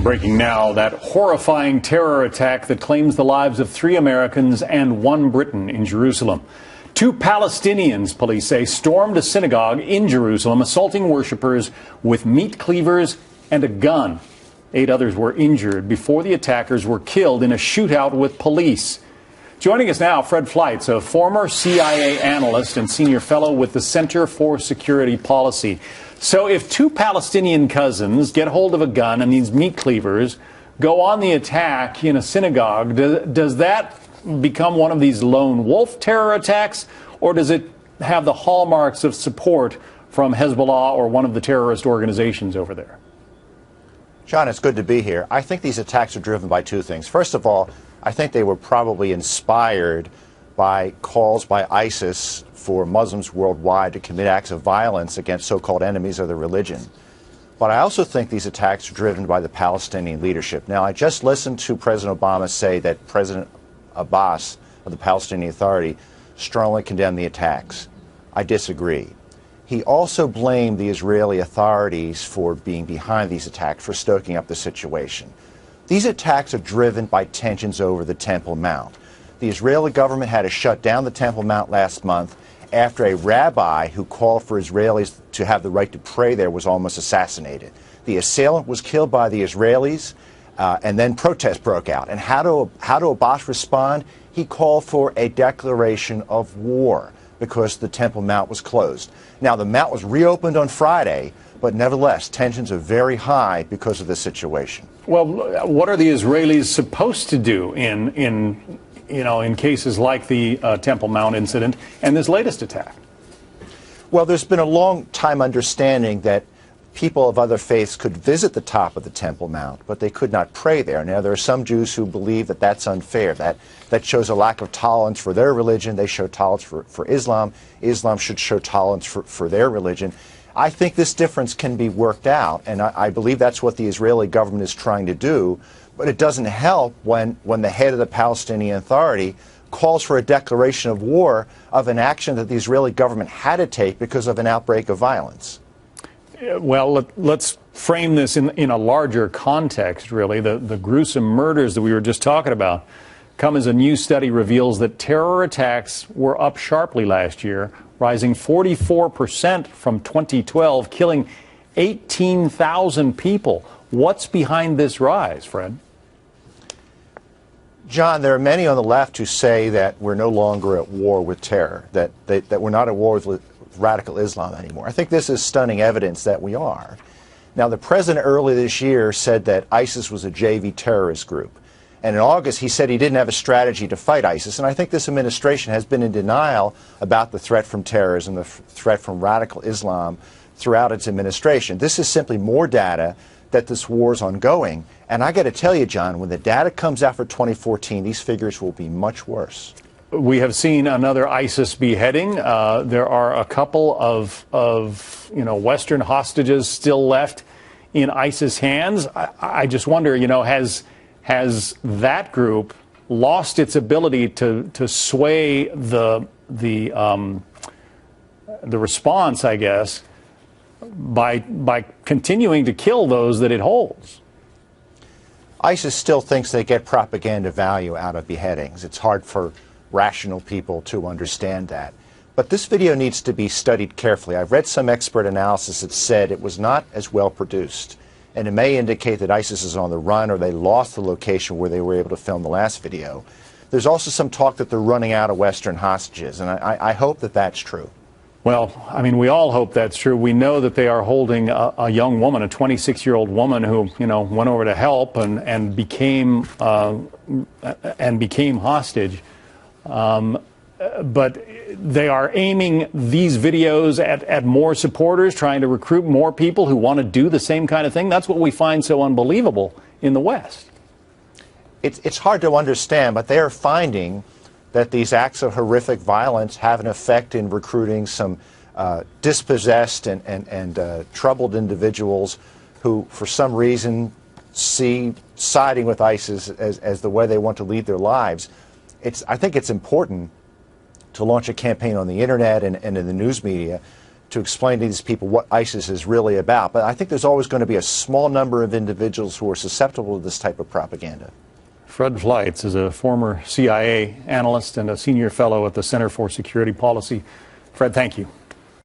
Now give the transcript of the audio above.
Breaking now, that horrifying terror attack that claims the lives of 3 Americans and 1 Briton in Jerusalem. 2 Palestinians, police say, stormed a synagogue in Jerusalem, assaulting worshippers with meat cleavers and a gun. 8 others were injured before the attackers were killed in a shootout with police. Joining us now, Fred Fleitz, a former CIA analyst and senior fellow with the Center for Security Policy. So if 2 Palestinian cousins get hold of a gun and these meat cleavers go on the attack in a synagogue, does that become one of these lone wolf terror attacks, or does it have the hallmarks of support from Hezbollah or one of the terrorist organizations over there? John, it's good to be here. I think these attacks are driven by 2 things. First of all, I think they were probably inspired by calls by ISIS for Muslims worldwide to commit acts of violence against so-called enemies of their religion. But I also think these attacks are driven by the Palestinian leadership. Now, I just listened to President Obama say that President Abbas of the Palestinian Authority strongly condemned the attacks. I disagree. He also blamed the Israeli authorities for being behind these attacks, for stoking up the situation. These attacks are driven by tensions over the Temple Mount. The Israeli government had to shut down the Temple Mount last month after a rabbi who called for Israelis to have the right to pray there was almost assassinated. The assailant was killed by the Israelis, and then protests broke out. And how do Abbas respond? He called for a declaration of war because the Temple Mount was closed. Now, the Mount was reopened on Friday, but nevertheless, tensions are very high because of this situation. Well, what are the Israelis supposed to do in cases like the Temple Mount incident and this latest attack? Well, there's been a long time understanding that people of other faiths could visit the top of the Temple Mount, but they could not pray there. Now, there are some Jews who believe that that's unfair, that shows a lack of tolerance for their religion. They show tolerance for Islam. Islam should show tolerance for their religion. I think this difference can be worked out, and I believe that's what the Israeli government is trying to do. But it doesn't help when the head of the Palestinian Authority calls for a declaration of war of an action that the Israeli government had to take because of an outbreak of violence. Well, let's frame this in a larger context, really. The gruesome murders that we were just talking about come as a new study reveals that terror attacks were up sharply last year, rising 44% from 2012, killing 18,000 people. What's behind this rise, Fred? John, there are many on the left who say that we're no longer at war with terror, that we're not at war with radical Islam anymore. I think this is stunning evidence that we are. Now, the president earlier this year said that ISIS was a JV terrorist group. And in August, he said he didn't have a strategy to fight ISIS. And I think this administration has been in denial about the threat from terrorism, the threat from radical Islam throughout its administration. This is simply more data that this war is ongoing. And I got to tell you, John, when the data comes out for 2014, these figures will be much worse. We have seen another ISIS beheading. There are a couple of Western hostages still left in ISIS hands. I just wonder, has that group lost its ability to sway the response, I guess, by continuing to kill those that it holds? ISIS still thinks they get propaganda value out of beheadings. It's hard for rational people to understand that. But this video needs to be studied carefully. I've read some expert analysis that said it was not as well produced, and it may indicate that ISIS is on the run or they lost the location where they were able to film the last video. There's also some talk that they're running out of Western hostages, and I hope that that's true. Well, I mean, we all hope that's true. We know that they are holding a young woman, a 26-year-old woman who, went over to help and became hostage. But they are aiming these videos at more supporters, trying to recruit more people who want to do the same kind of thing. That's what we find so unbelievable in the West. It's hard to understand, but they are finding that these acts of horrific violence have an effect in recruiting some dispossessed and troubled individuals who, for some reason, see siding with ISIS as the way they want to lead their lives. I think it's important to launch a campaign on the internet and in the news media to explain to these people what ISIS is really about. But I think there's always going to be a small number of individuals who are susceptible to this type of propaganda. Fred Fleitz is a former CIA analyst and a senior fellow at the Center for Security Policy. Fred, thank you.